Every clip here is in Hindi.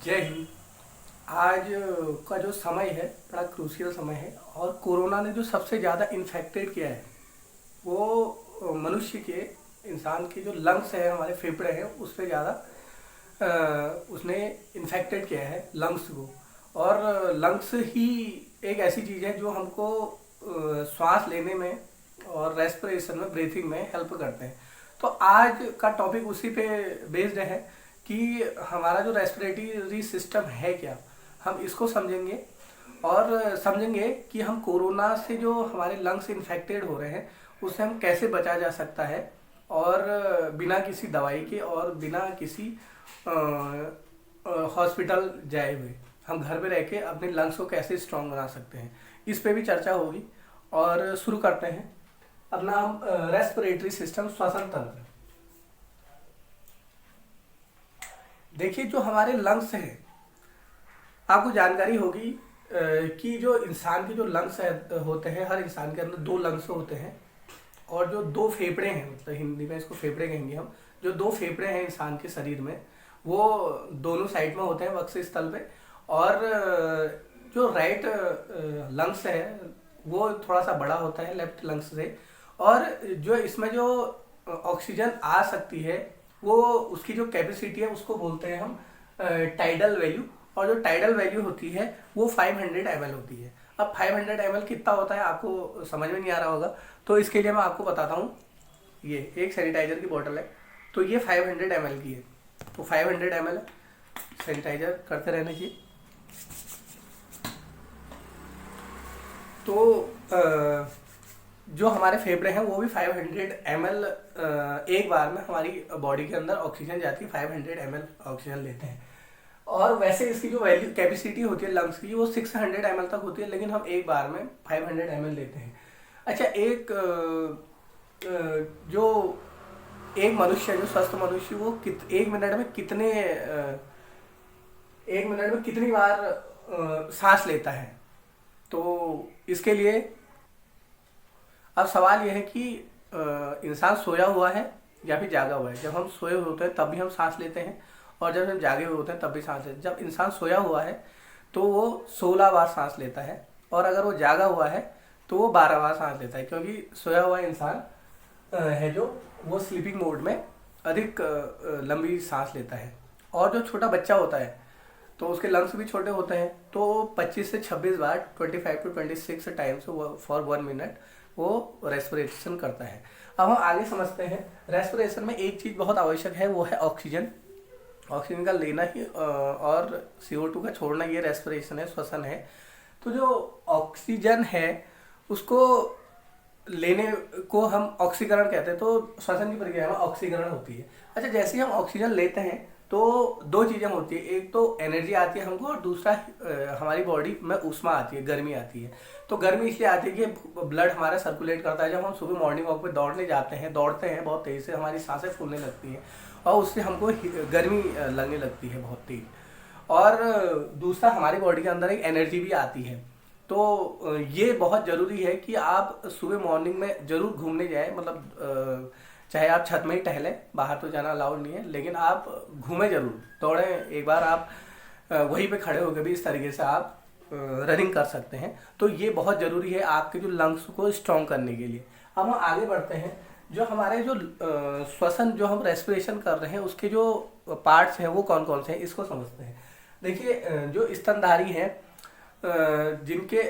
जय हिंद। आज का जो समय है बड़ा क्रूशियल समय है और कोरोना ने जो सबसे ज़्यादा इन्फेक्टेड किया है वो मनुष्य के इंसान के जो लंग्स है, हमारे फेफड़े हैं, उस पर ज़्यादा उसने इन्फेक्टेड किया है लंग्स को। और लंग्स ही एक ऐसी चीज़ है जो हमको श्वास लेने में और रेस्पिरेशन में, ब्रीथिंग में हेल्प करते हैं। तो आज का टॉपिक उसी पे बेस्ड है कि हमारा जो रेस्पिरेटरी सिस्टम है क्या, हम इसको समझेंगे और समझेंगे कि हम कोरोना से जो हमारे लंग्स इन्फेक्टेड हो रहे हैं उससे हम कैसे बचा जा सकता है और बिना किसी दवाई के और बिना किसी हॉस्पिटल जाए हुए हम घर में रह के अपने लंग्स को कैसे स्ट्रॉन्ग बना सकते हैं, इस पे भी चर्चा होगी। और शुरू करते हैं अपना हम रेस्पिरेटरी सिस्टम, श्वसन तंत्र। देखिए, जो हमारे लंग्स हैं, आपको जानकारी होगी कि जो इंसान के जो लंग्स होते हैं, हर इंसान के अंदर दो लंग्स होते हैं और जो दो फेफड़े हैं, मतलब हिंदी में इसको फेफड़े कहेंगे हम। जो दो फेफड़े हैं इंसान के शरीर में वो दोनों साइड में होते हैं, वक्ष स्थल पे। और जो राइट लंग्स है वो थोड़ा सा बड़ा होता है लेफ्ट लंग्स से। और जो इसमें जो ऑक्सीजन आ सकती है वो उसकी जो कैपेसिटी है उसको बोलते हैं हम टाइडल वैल्यू। और जो टाइडल वैल्यू होती है वो 500 ml होती है। अब 500 ml कितना होता है आपको समझ में नहीं आ रहा होगा, तो इसके लिए मैं आपको बताता हूँ। ये एक सैनिटाइजर की बोतल है, तो ये 500 ml की है। तो 500 ml सैनिटाइजर करते रहना चाहिए। तो जो हमारे फेफड़े हैं वो भी 500 ml एक बार में हमारी बॉडी के अंदर ऑक्सीजन जाती है, 500 ml ऑक्सीजन लेते हैं। और वैसे इसकी जो वैल्यू कैपेसिटी होती है लंग्स की वो 600 ml तक होती है, लेकिन हम एक बार में 500 ml लेते हैं। अच्छा, जो एक मनुष्य, जो स्वस्थ मनुष्य, वो एक मिनट में कितनी बार सांस लेता है। तो इसके लिए अब सवाल यह है कि इंसान सोया हुआ है या फिर जागा हुआ है। जब हम सोए हुए होते हैं तब भी हम सांस लेते हैं और जब हम जागे हुए होते हैं तब भी सांस लेते हैं। जब इंसान सोया हुआ है तो वो 16 बार सांस लेता है और अगर वो जागा हुआ है तो वो 12 बार सांस लेता है, क्योंकि सोया हुआ इंसान है जो वो स्लीपिंग मोड में अधिक लंबी सांस लेता है। और जो छोटा बच्चा होता है तो उसके लंग्स भी छोटे होते हैं, तो 25 से 26 बार 25 to 26 टाइम्स फॉर 1 मिनट वो रेस्पिरेशन करता है। अब हम आगे समझते हैं। रेस्पिरेशन में एक चीज़ बहुत आवश्यक है, वो है ऑक्सीजन। ऑक्सीजन का लेना ही और CO2 का छोड़ना, ये रेस्पिरेशन है, श्वसन है। तो जो ऑक्सीजन है उसको लेने को हम ऑक्सीकरण कहते हैं। तो श्वसन की प्रक्रिया में ऑक्सीकरण होती है। अच्छा, जैसे ही हम ऑक्सीजन लेते हैं तो दो चीज़ें होती है, एक तो एनर्जी आती है हमको और दूसरा हमारी बॉडी में ऊष्मा आती है, गर्मी आती है। तो गर्मी इसलिए आती है कि ब्लड हमारा सर्कुलेट करता है। जब हम सुबह मॉर्निंग वॉक पे दौड़ते हैं बहुत तेज़ से, हमारी सांसें फूलने लगती हैं और उससे हमको गर्मी लगने लगती है बहुत तेज। और दूसरा, हमारी बॉडी के अंदर एक एनर्जी भी आती है। तो ये बहुत ज़रूरी है कि आप सुबह मॉर्निंग में ज़रूर घूमने जाएं। मतलब चाहे आप छत में ही टहलें, बाहर तो जाना अलाउड नहीं है, लेकिन आप घूमें ज़रूर, दौड़ें एक बार। आप वहीं पे खड़े होकर भी इस तरीके से आप रनिंग कर सकते हैं। तो ये बहुत ज़रूरी है आपके जो लंग्स को स्ट्रॉन्ग करने के लिए। अब हम आगे बढ़ते हैं। जो हमारे जो श्वसन, जो हम रेस्पिरेशन कर रहे हैं, उसके जो पार्ट्स हैं वो कौन कौन से हैं, इसको समझते हैं। देखिए, जो स्तनधारी हैं, जिनके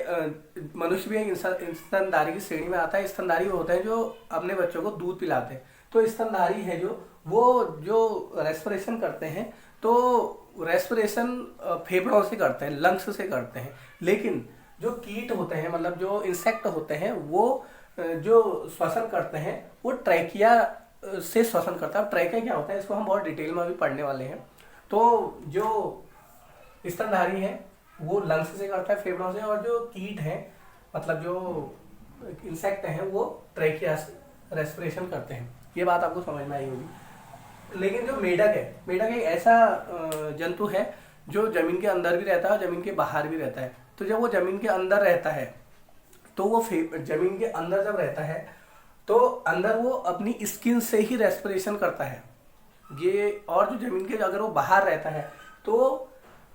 मनुष्य भी एक स्तनधारी की श्रेणी में आता है। स्तनधारी होते हैं जो अपने बच्चों को दूध पिलाते हैं। तो स्तनधारी है जो रेस्पिरेशन करते हैं, तो रेस्पिरेशन फेफड़ों से करते हैं, लंग्स से करते हैं। लेकिन जो कीट होते हैं, मतलब जो इंसेक्ट होते हैं, वो जो श्वसन करते हैं वो ट्रैकिया से श्वसन करता है। ट्रैकिया क्या होता है इसको हम बहुत डिटेल में अभी पढ़ने वाले हैं। तो जो स्तनधारी है वो लंग्स से करता है, फेफड़ों से। और जो कीट हैं, मतलब जो इंसेक्ट हैं, वो ट्रैकिया से रेस्पिरेशन करते हैं। ये बात आपको समझ में आई होगी। लेकिन जो मेढक है, मेढक एक ऐसा जंतु है जो जमीन के अंदर भी रहता है और जमीन के बाहर भी रहता है। तो जब वो जमीन के अंदर रहता है तो वो जमीन के अंदर जब रहता है तो अंदर वो अपनी स्किन से ही रेस्पिरेशन करता है ये। और जो जमीन के अगर वो बाहर रहता है तो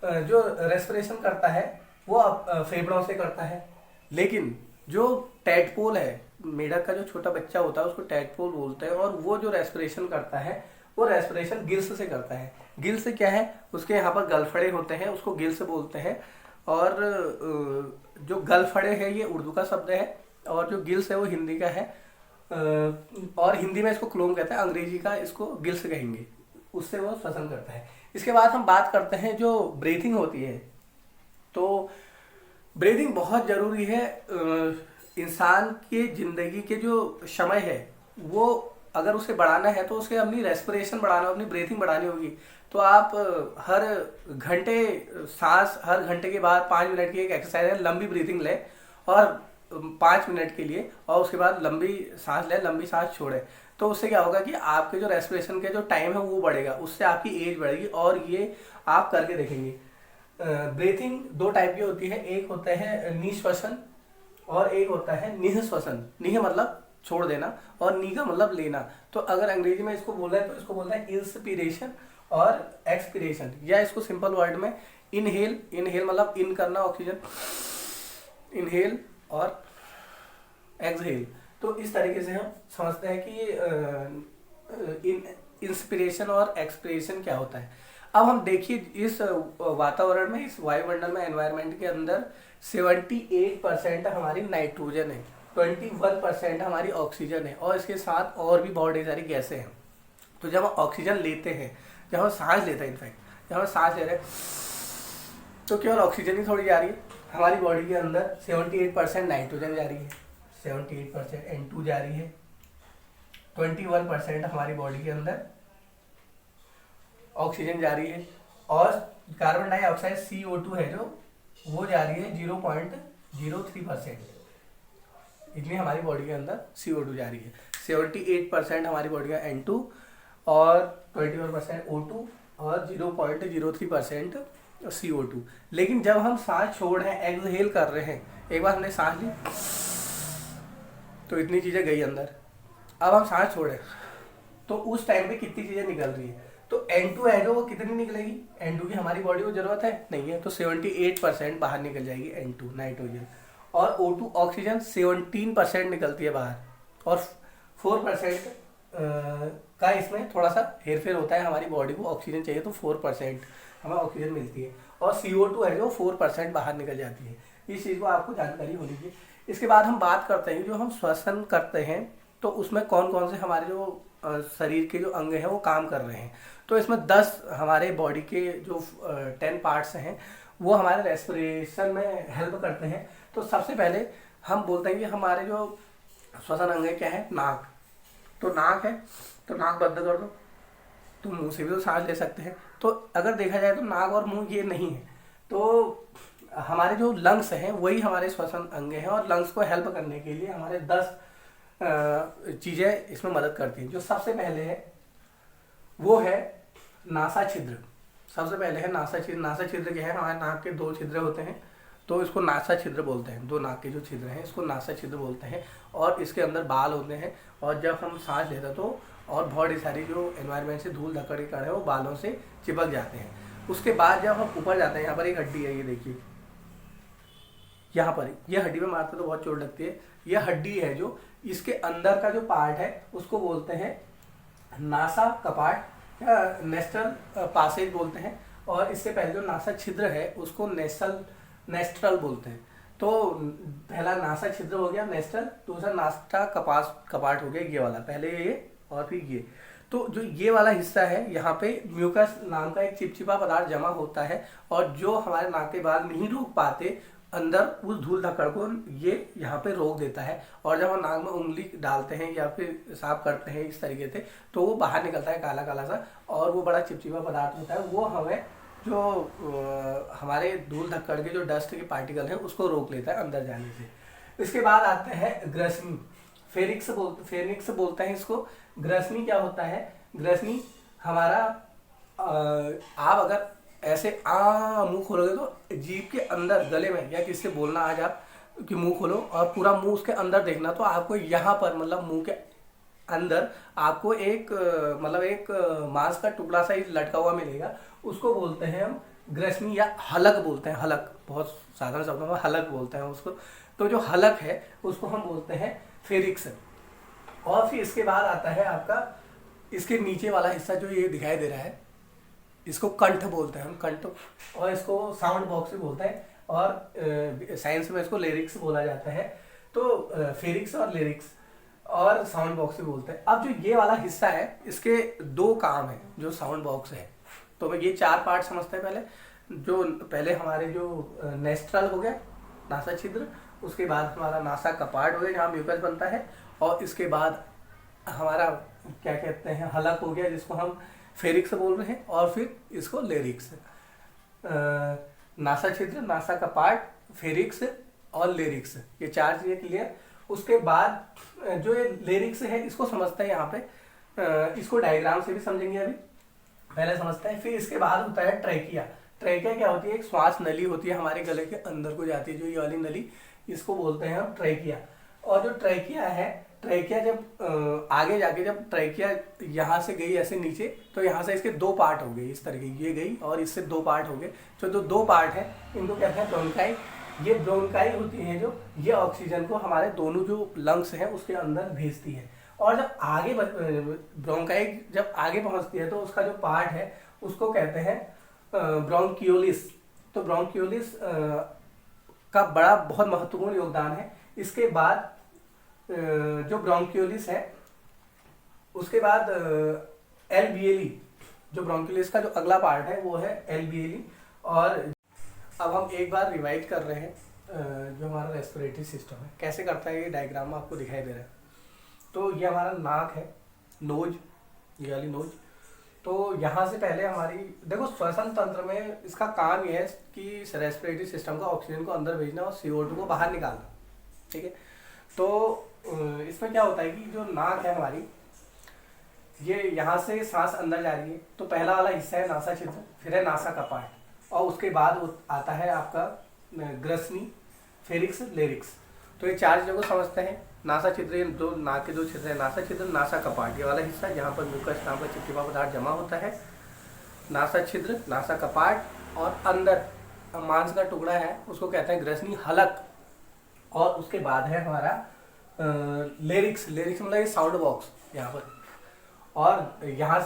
जो रेस्पिरेशन करता है वो फेफड़ों से करता है, लेकिन जो टैडपोल है, मेढक का जो छोटा बच्चा होता है उसको टैडपोल बोलते हैं, और वो जो रेस्पिरेशन करता है वो रेस्पिरेशन गिल्स से करता है। गिल्स क्या है, उसके यहाँ पर गलफड़े होते हैं, उसको गिल्स बोलते हैं। और जो गलफड़े है ये उर्दू का शब्द है, और जो गिल्स है वो हिंदी का है। और हिंदी में इसको क्लोम कहते हैं, अंग्रेजी का इसको गिल्स कहेंगे, उससे वो श्वसन करता है। इसके बाद हम बात करते हैं जो ब्रीथिंग होती है। तो ब्रीथिंग बहुत ज़रूरी है। इंसान के ज़िंदगी के जो समय है वो अगर उसे बढ़ाना है तो उसे अपनी रेस्पिरेशन बढ़ाना, अपनी ब्रीथिंग बढ़ानी होगी। तो आप हर घंटे सांस, हर घंटे के बाद 5 मिनट की एक एक्सरसाइज है, लंबी ब्रीथिंग लें और 5 मिनट के लिए, और उसके बाद लंबी सांस लें, लंबी सांस छोड़ें। तो उससे क्या होगा कि आपके जो रेस्पिरेशन के जो टाइम है वो बढ़ेगा, उससे आपकी एज बढ़ेगी, और ये आप करके देखेंगे। ब्रीथिंग 2 टाइप की होती है, एक होता है निश्वसन और एक होता है निःश्वसन। निः मतलब छोड़ देना और नी का मतलब लेना। तो अगर अंग्रेजी में इसको बोला है तो इसको बोलता है इंस्पिरेशन और एक्सपिरेशन, या इसको सिंपल वर्ड में इनहेल, इनहेल मतलब इन करना ऑक्सीजन, इनहेल और एक्सहेल। तो इस तरीके से हम समझते हैं कि इंस्पिरेशन और एक्सपिरेशन क्या होता है। अब हम देखिए इस वातावरण में, इस वायुमंडल में, एनवायरनमेंट के अंदर 78% हमारी नाइट्रोजन है, 21% हमारी ऑक्सीजन है, और इसके साथ और भी बहुत ढेर सारी गैसें हैं। तो जब हम ऑक्सीजन लेते हैं, जब हम सांस लेते हैं, इनफैक्ट जब हम सांस ले रहे हैं तो केवल ऑक्सीजन ही थोड़ी जा रही है, हमारी बॉडी के अंदर 78% नाइट्रोजन जा रही है, 78% N2 जा रही है, 21% हमारी बॉडी के अंदर ऑक्सीजन जा रही है, और कार्बन डाइऑक्साइड CO2 है जो वो जा रही है 0.03%। इतनी हमारी बॉडी के अंदर CO2 जा रही है। 78% हमारी बॉडी का N2 और 21% O2 और 0.03% CO2। लेकिन जब हम सांस छोड़ रहे हैं, एक्सहेल कर रहे हैं, एक बार हमने सांस ली तो इतनी चीज़ें गई अंदर, अब हम सांस छोड़े तो उस टाइम पे कितनी चीज़ें निकल रही है। तो N2 है जो वो कितनी निकलेगी, N2 की हमारी बॉडी को जरूरत है नहीं है, तो 78% बाहर निकल जाएगी N2 नाइट्रोजन, और O2 ऑक्सीजन 17% निकलती है बाहर, और 4% का इसमें थोड़ा सा हेरफेर होता है। हमारी बॉडी को ऑक्सीजन चाहिए तो 4% हमें ऑक्सीजन मिलती है, और CO2 है जो 4% बाहर निकल जाती है। इस चीज़ को आपको जानकारी होनी चाहिए। इसके बाद हम बात करते हैं जो हम श्वसन करते हैं तो उसमें कौन कौन से हमारे जो शरीर के जो अंग हैं वो काम कर रहे हैं। तो इसमें 10 हमारे बॉडी के जो 10 पार्ट्स हैं वो हमारे रेस्पिरेशन में हेल्प करते हैं। तो सबसे पहले हम बोलते हैं कि हमारे जो श्वसन अंग है क्या है, नाक। तो नाक है तो नाक बंद कर दो, तो मुंह से भी तो सांस ले सकते हैं। तो अगर देखा जाए तो नाक और मुंह ये नहीं है, तो हमारे जो लंग्स हैं वही हमारे श्वसन अंग हैं, और लंग्स को हेल्प करने के लिए हमारे 10 चीज़ें इसमें मदद करती हैं। जो सबसे पहले है वो है नासा छिद्र। सबसे पहले है नासा छिद्र। नासा छिद्र क्या है, हमारे नाक के 2 छिद्र होते हैं तो इसको नासा छिद्र बोलते हैं। 2 नाक के जो छिद्र हैं इसको नासा छिद्र बोलते हैं, और इसके अंदर बाल होते हैं, और जब हम सांस लेते हैं तो और बहुत सारी जो एनवायरनमेंट से धूल धक्कड़ के कण है वो बालों से चिपक जाते हैं। उसके बाद जब हम ऊपर जाते हैं, यहाँ पर एक हड्डी है, ये देखिए यहाँ पर ये हड्डी में मारते तो बहुत चोट लगती है। यह हड्डी है जो इसके अंदर का जो पार्ट है उसको बोलते हैं नासा कपाट या नेस्ट्रल पासेज बोलते हैं, और इससे पहले जो नासा छिद्र है उसको नेस्ट्रल बोलते हैं। तो पहला नासा छिद्र हो गया नेस्ट्रल, दूसरा नासा कपाट हो गया ये वाला, पहले ये और फिर ये। तो जो ये वाला हिस्सा है यहाँ पे म्यूकस नाम का एक चिपचिपा पदार्थ जमा होता है, और जो हमारे नाक के बाल नहीं रोक पाते अंदर उस धूल धक्कड़ को ये यहाँ पे रोक देता है, और जब हम नाक में उंगली डालते हैं या फिर साफ करते हैं इस तरीके से तो वो बाहर निकलता है काला काला सा, और वो बड़ा चिपचिपा पदार्थ होता है, वो हमें जो हमारे धूल धक्कड़ के जो डस्ट के पार्टिकल हैं उसको रोक लेता है अंदर जाने से। इसके बाद आते हैं ग्रसनी, फेरिक्स बोलते हैं इसको। ग्रसनी क्या होता है, ग्रसनी हमारा आप अगर ऐसे मुंह खोलोगे तो जीभ के अंदर गले में, या किससे बोलना आज आप कि मुंह खोलो और पूरा मुंह उसके अंदर देखना, तो आपको यहाँ पर मतलब मुंह के अंदर आपको एक मतलब एक मांस का टुकड़ा सा लटका हुआ मिलेगा, उसको बोलते हैं हम ग्रसनी या हलक बोलते हैं, हलक बहुत साधारण शब्दों में हलक बोलते हैं उसको। तो जो हलक है उसको हम बोलते हैं फेरिक्स। और फिर इसके बाद आता है आपका इसके नीचे वाला हिस्सा जो ये दिखाई दे रहा है, इसको कंठ बोलते हैं हम, कंठ। और इसको साउंड बॉक्स भी बोलते हैं, और साइंस में इसको लिरिक्स बोला जाता है। तो फेरिक्स और लिरिक्स और साउंड बॉक्स भी बोलते हैं। अब जो ये वाला हिस्सा है इसके दो काम है, जो साउंड बॉक्स है। तो मैं ये 4 पार्ट समझते हैं पहले। जो पहले हमारे जो नेस्ट्रल हो गया, नासा छिद्र, उसके बाद हमारा नासा कपाट हो गया जहाँ म्यूकस बनता है, और इसके बाद हमारा क्या कहते हैं हलक हो गया जिसको हम फेरिक्स बोल रहे हैं, और फिर इसको लेरिक्स। नासा छिद्र, नासा कपाट, फेरिक्स और लेरिक्स, ये 4 चीजें क्लियर। उसके बाद जो ये लेरिक्स है इसको समझते हैं यहाँ पे, इसको डायग्राम से भी समझेंगे अभी, पहले समझते हैं। फिर इसके बाद होता है ट्रैकिया। ट्रैकिया क्या होती है? एक श्वास नली होती है हमारे गले के अंदर को जाती है, जो ये वाली नली, इसको बोलते हैं हम ट्रैकिया। और जो ट्रैकिया है, ट्रैकिया जब आगे जाके जब ट्रैकिया यहाँ से गई ऐसे नीचे, तो यहाँ से इसके 2 पार्ट हो गए इस तरीके, ये गई और इससे 2 पार्ट हो गए। जो 2 पार्ट है इनको कहते हैं ब्रोंकाई। ये ब्रोंकाई होती है जो ये ऑक्सीजन को हमारे दोनों जो लंग्स हैं उसके अंदर भेजती है। और जब आगे ब्रोंकाई जब आगे पहुंचती है तो उसका जो पार्ट है उसको कहते हैं ब्रोंकियोलिस। तो ब्रोंकियोलिस का बड़ा बहुत महत्वपूर्ण योगदान है। इसके बाद जो ब्रोंकियोलिस है उसके बाद एलवियोली, जो ब्रोंकियोलिस का जो अगला पार्ट है वो है एलवियोली। और अब हम एक बार रिवाइज कर रहे हैं जो हमारा रेस्पिरेटरी सिस्टम है कैसे करता है, ये डायग्राम में आपको दिखाई दे रहा है। तो ये हमारा नाक है, नोज, ये वाली नोज। तो यहाँ से पहले हमारी देखो श्वसन तंत्र में इसका काम ये है कि रेस्पिरेटरी सिस्टम का ऑक्सीजन को अंदर भेजना और CO2 को बाहर निकालना, ठीक है। तो इसमें क्या होता है कि जो नाक है हमारी, ये यहाँ से सांस अंदर जा रही है। तो पहला वाला हिस्सा है नासा छिद्र, फिर है नासा कपाट, और उसके बाद आता है आपका ग्रसनी, फेरिक्स, लेरिक्स। तो ये 4 चीज़ों को समझते हैं। नासा छिद्र, ये दो नाक के 2 छिद्र है, नासा छिद्र, नासा कपाट, ये वाला हिस्सा जहाँ पर म्यूकस नाम का चिपचिपा पदार्थ जमा होता है, नासा छिद्र, नासा कपाट, और अंदर मांस का टुकड़ा है उसको कहते हैं ग्रसनी, हलक। और उसके बाद है हमारा लेरिक्स। लेरिक्स मतलब ये साउंड बॉक्स यहाँ पर, और यहाँ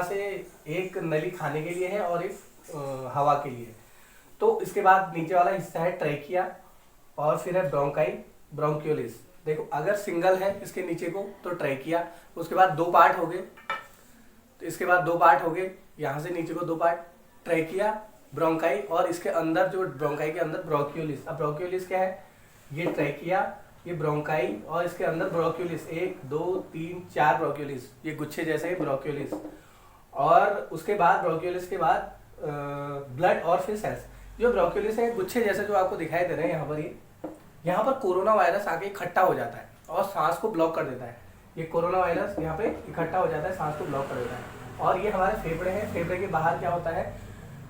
से एक नली खाने के लिए है और एक हवा के लिए। तो इसके बाद नीचे वाला हिस्सा है ट्रैकिया, और फिर है ब्रोंकाई, ब्रोंकियोलिस। देखो अगर सिंगल है इसके नीचे को तो ट्रैकिया, उसके बाद 2 पार्ट हो गए, तो इसके बाद 2 पार्ट हो गए, यहाँ से नीचे को 2 पार्ट, ट्रैकिया, ब्रोंकाई, और इसके अंदर जो ब्रोंकाई के अंदर ब्रोंकियोलिस। अब ब्रोंकियोलिस क्या है? ये ट्रैकिया, ये ब्रोंकाई, और इसके अंदर ब्रोंकियोलिस, 1 2 3 4 ब्रोंकियोलिस, ये गुच्छे जैसे ब्रोंकियोलिस। और उसके बाद ब्रोंकियोलिस के बाद ब्लड और फिर सेल्स। जो ब्रोंकियोलिस है गुच्छे जैसे जो आपको दिखाई दे रहे हैं यहाँ पर, यहाँ पर कोरोना वायरस आके इकट्ठा हो जाता है और सांस को ब्लॉक कर देता है। ये कोरोना वायरस यहाँ पे इकट्ठा हो जाता है, सांस को ब्लॉक कर देता है। और ये हमारे फेफड़े हैं, फेफड़े के बाहर क्या होता है?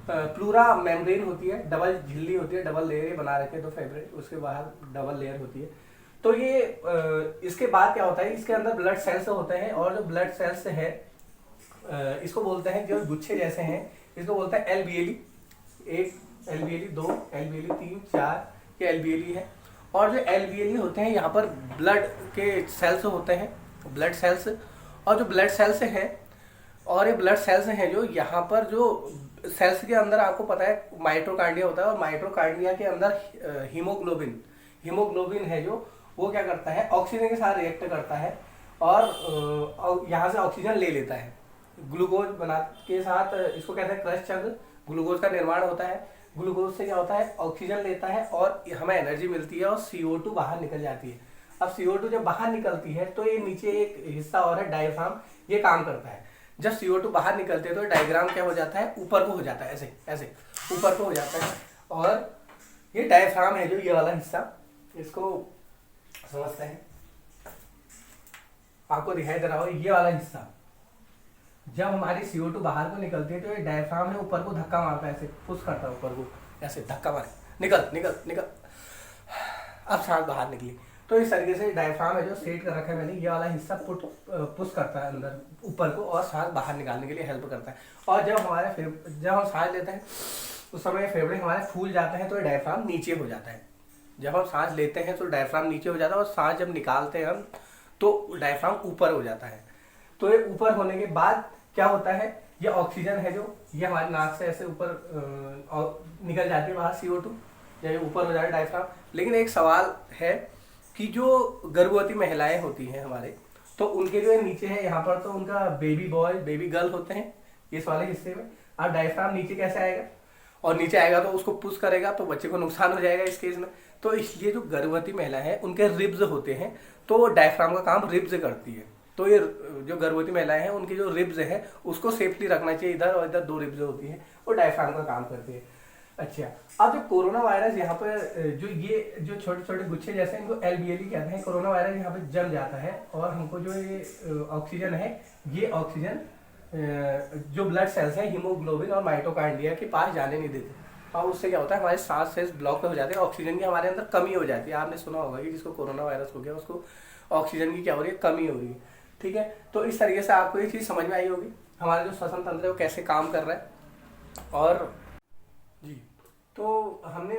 प्लूरा मेम्ब्रेन होती है, डबल झिल्ली होती है, डबल लेयर बना रखे हैं तो फेफड़े, उसके बाहर डबल लेयर होती है। तो ये इसके बाद क्या होता है? इसके अंदर ब्लड सेल्स होते हैं, और जो ब्लड सेल्स है इसको बोलते हैं, जो गुच्छे जैसे हैं इसको बोलते हैं एलवियोली। 1 एलवियोली, 2 एलवियोली, 3 4 ये एलवियोली है। और जो एलवियोली होते हैं यहाँ पर ब्लड के सेल्स होते हैं, ब्लड सेल्स। और जो ब्लड सेल्स हैं, और ये ब्लड सेल्स हैं जो यहाँ पर जो सेल्स के अंदर आपको पता है माइटोकांड्रिया होता है, और माइटोकांड्रिया के अंदर हीमोग्लोबिन है जो वो क्या करता है? ऑक्सीजन के साथ रिएक्ट करता है और यहाँ से ऑक्सीजन ले लेता है ग्लूकोज बना के साथ। इसको कहते हैं क्रश चक्र। ग्लूकोज का निर्माण होता है, ग्लूकोज से क्या होता है? ऑक्सीजन लेता है और हमें एनर्जी मिलती है, और CO2 बाहर निकल जाती है। अब CO2 जब बाहर निकलती है तो ये नीचे एक हिस्सा और है डायफ्राम, ये काम करता है। जब CO2 बाहर निकलते हैं तो डायग्राम क्या हो जाता है? ऊपर को हो जाता है, ऐसे ऐसे ऊपर को हो जाता है। और ये डायफ्राम है जो ये वाला हिस्सा, इसको समझते हैं। आपको दिखाई दे रहा हो ये वाला हिस्सा, जब हमारी CO2 बाहर को निकलती है तो ये डायफ्राम है ऊपर को धक्का मारता है, ऐसे पुश करता है ऊपर को, ऐसे धक्का मारे, निकल निकल निकल। अब सांस बाहर निकली तो इस तरीके से डायफ्राम है जो सेट कर रखा है मैंने, ये वाला हिस्सा पुश करता है अंदर ऊपर को और सांस बाहर निकालने के लिए हेल्प करता है। और जब हम सांस लेते हैं उस समय फेफड़े हमारे फूल जाते हैं तो डायफ्राम नीचे हो जाता है। जब हम सांस लेते हैं तो डायफ्राम नीचे हो जाता है और सांस जब निकालते हैं हम तो डायफ्राम ऊपर हो जाता है। तो ये ऊपर होने के बाद क्या होता है, ये ऑक्सीजन है जो ये हमारे नाक से ऐसे ऊपर निकल जाती है बाहर CO2, जब ये ऊपर हो जाए डायफ्राम। लेकिन एक सवाल है कि जो गर्भवती महिलाएं होती हैं हमारे, तो उनके जो नीचे है यहाँ पर तो उनका बेबी बॉय बेबी गर्ल होते हैं इस वाले हिस्से में। अब डायफ्राम नीचे कैसे आएगा, और नीचे आएगा तो उसको पुश करेगा तो बच्चे को नुकसान हो जाएगा इस केस में। तो इसलिए जो गर्भवती महिला है उनके रिब्स होते हैं, तो डायफ्राम का काम रिब्स करती है। तो ये जो गर्भवती महिलाएं हैं उनकी जो रिब्स है उसको सेफली रखना चाहिए, इधर और इधर 2 रिब्स होती हैं, वो डायफ्राम का काम करती है। अच्छा, अब जो कोरोना वायरस यहाँ पर जो ये जो छोटे छोटे गुच्छे जैसे हैं इनको LBLE कहते हैं। कोरोना वायरस यहाँ पे जम जाता है और हमको जो ये ऑक्सीजन है, ये ऑक्सीजन जो ब्लड सेल्स हैं हीमोग्लोबिन और माइटोकांड्रिया के पास जाने नहीं देते, और उससे क्या होता है हमारे सांस सेल्स ब्लॉक हो जाते हैं, ऑक्सीजन की हमारे अंदर कमी हो जाती है। आपने सुना होगा कि जिसको कोरोना वायरस हो गया उसको ऑक्सीजन की क्या हो रही है, कमी हो रही है। ठीक है, तो इस तरीके से आपको ये चीज़ समझ में आई होगी हमारा जो श्वसन तंत्र है वो कैसे काम कर रहा है। और जी, तो हमने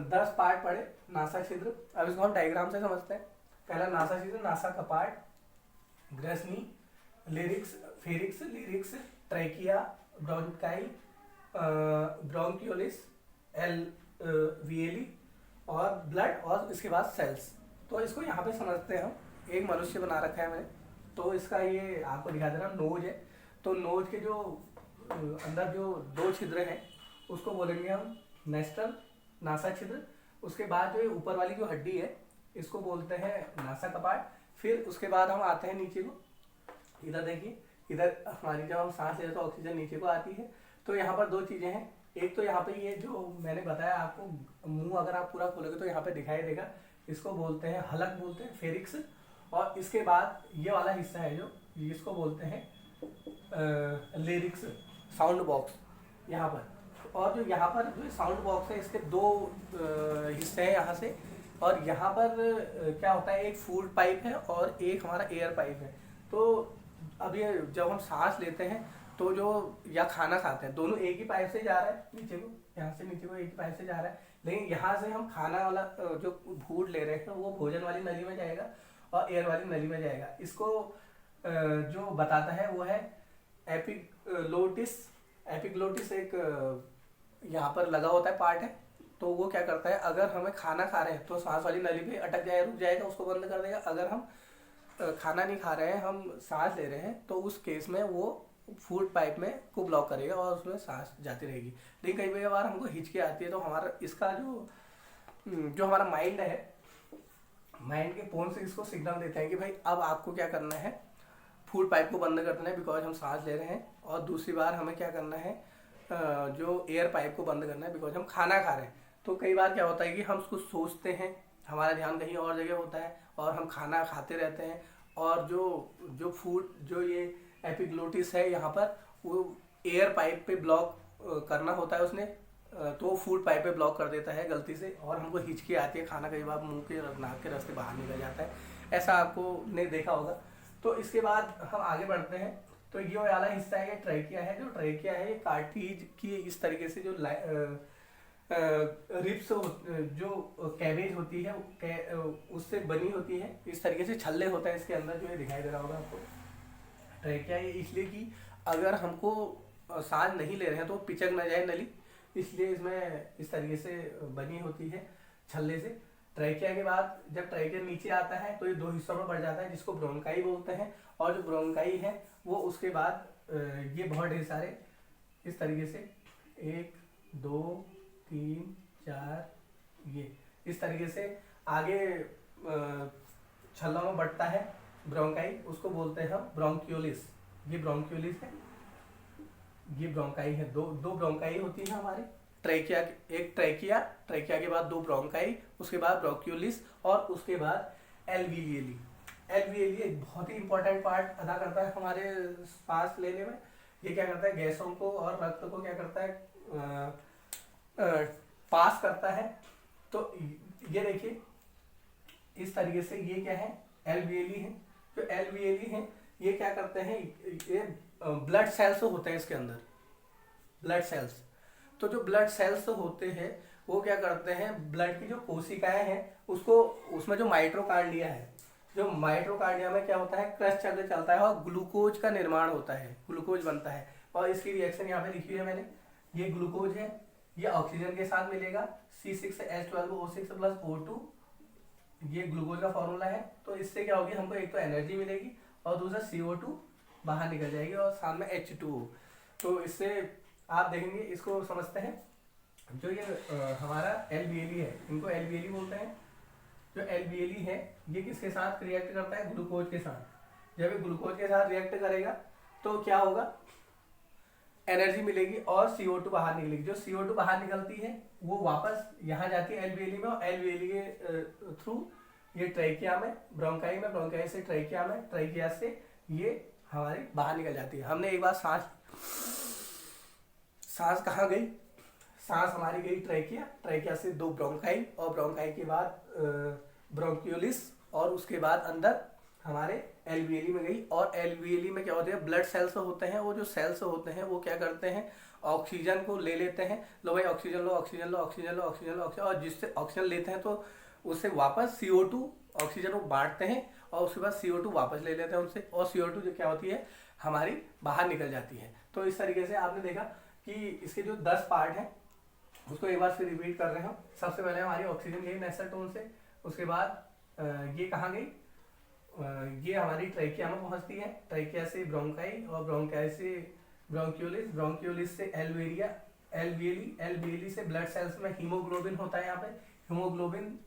10 पार्ट पढ़े नासा छिद्र। अब इसको हम डायग्राम से समझते हैं। पहला नासा छिद्र, नासा का पार्ट, ग्रसनी, larynx, pharynx, larynx, trachea, bronchi, bronchioles, LVLE और ब्लड और इसके बाद सेल्स। तो इसको यहाँ पे समझते हैं हम। एक मनुष्य बना रखा है मैंने, तो इसका ये आपको दिखा दे रहा हूँ, नोज है। तो नोज के जो अंदर जो 2 छिद्र हैं उसको बोलेंगे हम नेस्टल, नासा छिद्र। उसके बाद जो ऊपर वाली जो हड्डी है इसको बोलते हैं नासा कपाट। फिर उसके बाद हम आते हैं नीचे को, इधर देखिए, इधर हमारी जब हम सांस लेते हैं तो ऑक्सीजन नीचे को आती है। तो यहाँ पर 2 चीज़ें हैं, एक तो यहाँ पे ये जो मैंने बताया आपको, मुंह अगर आप पूरा खोलोगे तो यहाँ पे दिखाई देगा, इसको बोलते हैं हलक, बोलते हैं फेरिक्स। और इसके बाद ये वाला हिस्सा है जो इसको बोलते हैं लिरिक्स, साउंड बॉक्स यहाँ पर। और जो यहाँ पर जो साउंड बॉक्स है इसके 2 हिस्से हैं यहाँ से, और यहाँ पर क्या होता है, एक फूड पाइप है और एक हमारा एयर पाइप है। तो अब ये जब हम सांस लेते हैं तो जो या खाना खाते हैं दोनों एक ही पाइप से जा रहा है नीचे को, यहाँ से नीचे को एक ही पाइप से जा रहा है। लेकिन यहाँ से हम खाना वाला जो फूड ले रहे हैं वो भोजन वाली नली में जाएगा और एयर वाली नली में जाएगा। इसको जो बताता है वो है एपिग्लोटिस। एपिग्लोटिस एक यहाँ पर लगा होता है पार्ट है। तो वो क्या करता है, अगर हमें खाना खा रहे हैं तो सांस वाली नली पे अटक जाए, रुक जाएगा, उसको बंद कर देगा। अगर हम खाना नहीं खा रहे हैं, हम सांस ले रहे हैं, तो उस केस में वो फूड पाइप में को ब्लॉक करेगा और उसमें सांस जाती रहेगी। लेकिन कई बार हमको हिचकी आती है तो हमारा इसका जो हमारा माइंड है, माइंड के फोन से इसको सिग्नल देते हैं कि भाई अब आपको क्या करना है, फूड पाइप को बंद कर देना है बिकॉज हम सांस ले रहे हैं। और दूसरी बार हमें क्या करना है, जो एयर पाइप को बंद करना है बिकॉज हम खाना खा रहे हैं। तो कई बार क्या होता है कि हम उसको सोचते हैं, हमारा ध्यान कहीं और जगह होता है और हम खाना खाते रहते हैं, और जो फूड जो ये एपिग्लोटिस है यहाँ पर वो एयर पाइप पे ब्लॉक करना होता है उसने, तो वो फूड पाइप पे ब्लॉक कर देता है गलती से, और हमको हिचकी आती है, खाना कई बार मुंह के नाक के रास्ते बाहर निकल जाता है। ऐसा आपको ने देखा होगा। तो इसके बाद हम आगे बढ़ते हैं। तो ये वाला हिस्सा है, ये ट्रैकिया है। जो ट्रैकिया है ये कार्टिलेज की इस तरीके से जो रिप्स जो कैबेज होती है उससे बनी होती है। इस तरीके से छल्ले होता है इसके अंदर, जो है दिखाई दे रहा होगा आपको। ट्रैकिया ये इसलिए कि अगर हमको सांस नहीं ले रहे हैं तो पिचक ना जाए नली, इसलिए इसमें इस तरीके से बनी होती है छल्ले से। ट्रैकिया के बाद जब ट्रैकिया नीचे आता है तो ये 2 हिस्सों में बढ़ जाता है, जिसको ब्रोंकाई बोलते हैं। और जो ब्रोंकाई है वो उसके बाद ये बहुत ढेर सारे इस तरीके से 1 2 3 4 ये इस तरीके से आगे छल्लों में बढ़ता है ब्रोंकाई, उसको बोलते हैं हम ब्रोंक्यूलिस। ये ब्रोंक्यूलिस है, ये ब्रोंकाई है। दो ब्रोंकाई होती है हमारी ट्रैकिया, एक ट्रैकिया के बाद 2 ब्रोंकाई, उसके बाद ब्रोंक्यूलिस और उसके बाद एलवीएली। एलवीएली एक बहुत ही इंपॉर्टेंट पार्ट अदा करता है हमारे सांस लेने में। ये क्या करता है, गैसों को और रक्त को क्या करता है, पास करता है। तो ये देखिए इस तरीके से ये क्या है, एलवीएली है। जो एलवीएली है ये क्या करते हैं, ये ब्लड सेल्स होते हैं इसके अंदर, ब्लड सेल्स। तो जो ब्लड सेल्स होते हैं वो क्या करते हैं, ब्लड की जो कोशिकाएं हैं उसको, उसमें जो माइट्रोकांडिया है, जो माइट्रोकांडिया में क्या होता है, क्रश चक्र चलता है और ग्लूकोज का निर्माण होता है, ग्लूकोज बनता है। और इसकी रिएक्शन यहाँ पे लिखी है मैंने, ये ग्लूकोज है, ये ऑक्सीजन के साथ मिलेगा, C6H12O6 + O2, ये ग्लूकोज का फॉर्मूला है। तो इससे क्या होगी, हमको एक तो एनर्जी मिलेगी और दूसरा CO2 बाहर निकल जाएगी और साथ में H2O। तो इससे आप देखेंगे, इसको समझते हैं, जो ये हमारा एलवीएली है, इनको एलवीएली बोलते हैं। जो एलवीएली है ये किसके साथ रिएक्ट करता है, ग्लूकोज के साथ। जब ये ग्लूकोज के साथ रिएक्ट करेगा तो क्या होगा, एनर्जी मिलेगी और CO2 बाहर निकलेगी। जो CO2 बाहर निकलती है वो वापस यहाँ जाती है एलवीएली में, और एलवीएली के थ्रू ये ट्रैकिया में, ब्रोंकाई में, ब्रोंकाई से ट्रैकिया में, ट्रैकिया से ये हमारी बाहर निकल जाती है। हमने एक बार सांस कहाँ गई, सांस हमारी गई ट्रैकिया, ट्रैकिया से 2 ब्रोंकाई, और ब्रोंकाई के बाद ब्रोंक्यूलिस, और उसके बाद अंदर हमारे एलवीएली में गई। और एलवीएली में क्या होते हैं, ब्लड सेल्स होते हैं, वो जो सेल्स होते हैं वो क्या करते हैं, ऑक्सीजन को ले लेते हैं, लो भाई ऑक्सीजन लो, ऑक्सीजन लो, ऑक्सीजन लो, ऑक्सीजन लो, ऑक्सीजन, और जिससे ऑक्सीजन लेते हैं तो उससे वापस CO2, ऑक्सीजन को बांटते हैं और उसके बाद CO2 वापस ले लेते हैं उनसे, और CO2 जो क्या होती है हमारी बाहर निकल जाती है। तो इस तरीके से आपने देखा कि इसके जो 10 पार्ट हैं उसको एक बार फिर रिपीट कर रहे हो। सबसे पहले हमारी ऑक्सीजन गई नेसल टोन से, उसके बाद ये कहाँ गई, ये हमारी ट्रैकिया में पहुंचती है, ट्रैकिया से ब्रोंकाई, और ब्रोंकाई से ब्रोंक्यूलिस, ब्रोंक्यूलिस से एलवेरिया, एलवीएली, एलवीएली से ब्लड सेल्स में हीमोग्लोबिन होता है। यहाँ पे हीमोग्लोबिन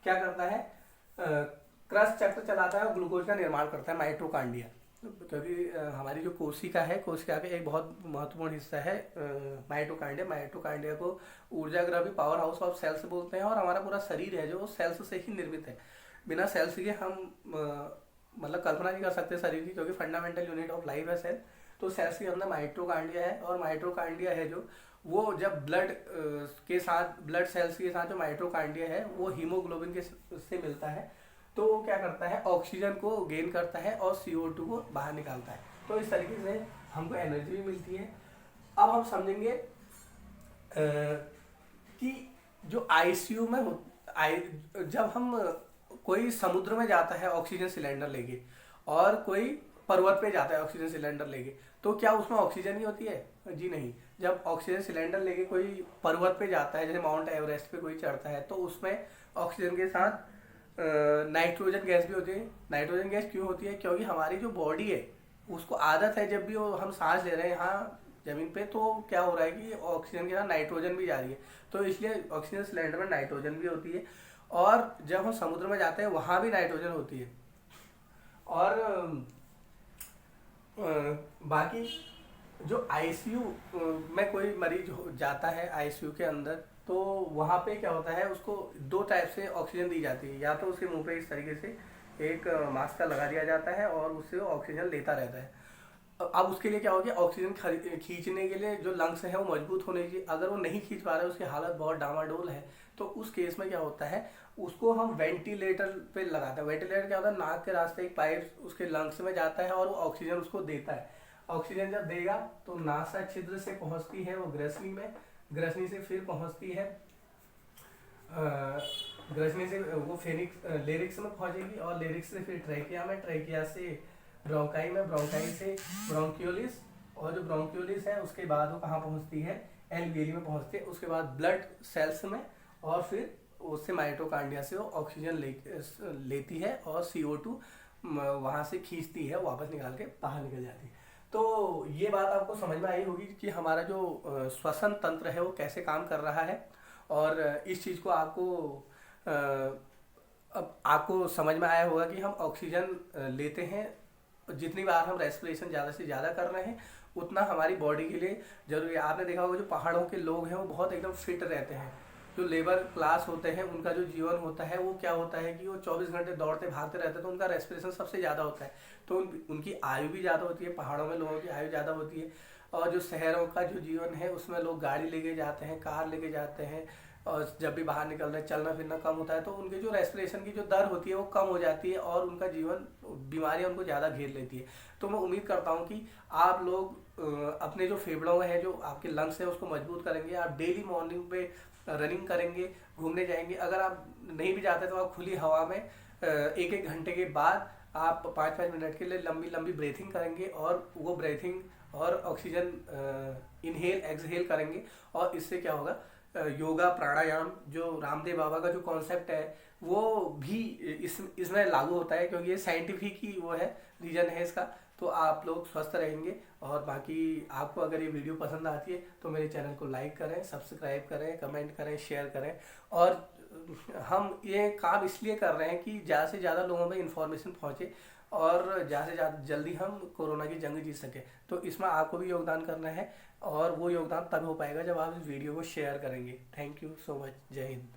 क्या करता है, क्रश चक्र चलाता है और ग्लूकोज का निर्माण करता है, माइटोकांड्रिया। क्योंकि हमारी जो कोशिका है, कोशिका का एक बहुत महत्वपूर्ण हिस्सा है माइटोकांड्रिया। माइटोकांड्रिया को ऊर्जा ग्रही पावर हाउस ऑफ सेल्स बोलते हैं, और हमारा पूरा शरीर है जो सेल्स से ही निर्मित है। बिना सेल्स के हम मतलब कल्पना नहीं कर सकते शरीर की, क्योंकि फंडामेंटल यूनिट ऑफ लाइफ है सेल। तो सेल्स के अंदर माइटोकांड्रिया है, और माइटोकांड्रिया है जो वो जब ब्लड के साथ, ब्लड सेल्स के साथ जो माइटोकांड्रिया है वो हीमोग्लोबिन के से मिलता है, तो वो क्या करता है, ऑक्सीजन को गेन करता है और CO2 को बाहर निकालता है। तो इस तरीके से हमको एनर्जी भी मिलती है। अब हम समझेंगे कि जो ICU में जब हम कोई समुद्र में जाता है ऑक्सीजन सिलेंडर लेके, और कोई पर्वत पे जाता है ऑक्सीजन सिलेंडर लेके, तो क्या उसमें ऑक्सीजन ही होती है? जी नहीं। जब ऑक्सीजन सिलेंडर लेके कोई पर्वत पे जाता है, जैसे माउंट एवरेस्ट पे कोई चढ़ता है, तो उसमें ऑक्सीजन के साथ नाइट्रोजन गैस भी होती है। नाइट्रोजन गैस क्यों होती है? क्योंकि हमारी जो बॉडी है उसको आदत है, जब भी वो हम सांस ले रहे हैं यहाँ जमीन पे, तो क्या हो रहा है कि ऑक्सीजन के साथ नाइट्रोजन भी जा रही है, तो इसलिए ऑक्सीजन सिलेंडर में नाइट्रोजन भी होती है। और जब हम समुद्र में जाते हैं वहाँ भी नाइट्रोजन होती है। और बाकी जो ICU में कोई मरीज जाता है ICU के अंदर, तो वहाँ पे क्या होता है, उसको 2 टाइप से ऑक्सीजन दी जाती है। या तो उसके मुंह पे इस तरीके से एक मास्क का लगा दिया जाता है और उससे वो ऑक्सीजन लेता रहता है। अब उसके लिए क्या हो गया, ऑक्सीजन खींचने के लिए जो लंग्स है वो मजबूत होने चाहिए। अगर वो नहीं खींच पा रहा है, उसकी हालत बहुत डामाडोल है, तो उस केस में क्या होता है, उसको हम वेंटिलेटर पे लगाते हैं। वेंटिलेटर क्या होता है, नाक के रास्ते एक पाइप उसके लंग्स में जाता है और वो ऑक्सीजन उसको देता है। ऑक्सीजन जब देगा तो नासा छिद्र से पहुंचती है वो ग्रसनी में, ग्रसनी से फिर पहुंचती है ग्रसनी से वो फेनिक्स लेरिक्स में पहुंचेगी, और लेरिक्स से फिर ट्रैकिया में, ट्रैकिया से ब्रोंकाई में, ब्रोंकाई से ब्रोंक्यूलिस, और जो ब्रोंक्यूलिस है उसके बाद वो कहाँ पहुंचती है, एलवीएली में पहुंचती है। उसके बाद ब्लड सेल्स में, और फिर उससे माइटोकांड्रिया से वो ऑक्सीजन लेती है और CO2 वहाँ से खींचती है, वापस निकाल के बाहर निकल जाती है। तो ये बात आपको समझ में आई होगी कि हमारा जो श्वसन तंत्र है वो कैसे काम कर रहा है, और इस चीज़ को अब आपको समझ में आया होगा कि हम ऑक्सीजन लेते हैं, जितनी बार हम रेस्पिरेशन ज़्यादा से ज़्यादा कर रहे हैं उतना हमारी बॉडी के लिए जरूरी है। आपने देखा होगा जो पहाड़ों के लोग हैं वो बहुत एकदम फिट रहते हैं। जो लेबर क्लास होते हैं उनका जो जीवन होता है वो क्या होता है कि वो 24 घंटे दौड़ते भागते रहते हैं, तो उनका रेस्पिरेशन सबसे ज़्यादा होता है, तो उनकी आयु भी ज़्यादा होती है। पहाड़ों में लोगों की आयु ज़्यादा होती है। और जो शहरों का जो जीवन है उसमें लोग गाड़ी लेके जाते हैं, कार लेके जाते हैं, और जब भी बाहर निकल रहे चलना फिरना कम होता है तो उनके जो रेस्पिरेशन की जो दर होती है वो कम हो जाती है और उनका जीवन बीमारियां उनको ज़्यादा घेर लेती है। तो मैं उम्मीद करता हूँ कि आप लोग अपने जो फेफड़ों में है, जो आपके लंग्स है, उसको मजबूत करेंगे। आप डेली मॉर्निंग पे रनिंग करेंगे, घूमने जाएंगे। अगर आप नहीं भी जाते तो आप खुली हवा में एक एक घंटे के बाद आप 5-5 मिनट के लिए लंबी लंबी ब्रीथिंग करेंगे और वो ब्रीथिंग और ऑक्सीजन इनहेल एक्सहेल करेंगे। और इससे क्या होगा, योगा प्राणायाम जो रामदेव बाबा का जो कॉन्सेप्ट है वो भी इसमें लागू होता है, क्योंकि ये साइंटिफिक ही वो है, रीजन है इसका। तो आप लोग स्वस्थ रहेंगे। और बाकी आपको अगर ये वीडियो पसंद आती है तो मेरे चैनल को लाइक करें, सब्सक्राइब करें, कमेंट करें, शेयर करें। और हम ये काम इसलिए कर रहे हैं कि ज़्यादा से ज़्यादा लोगों में इंफॉर्मेशन पहुंचे और ज़्यादा से ज़्यादा जल्दी हम कोरोना की जंग जीत सकें। तो इसमें आपको भी योगदान करना है और वो योगदान तब हो पाएगा जब आप इस वीडियो को शेयर करेंगे। Thank you so much. जय हिंद।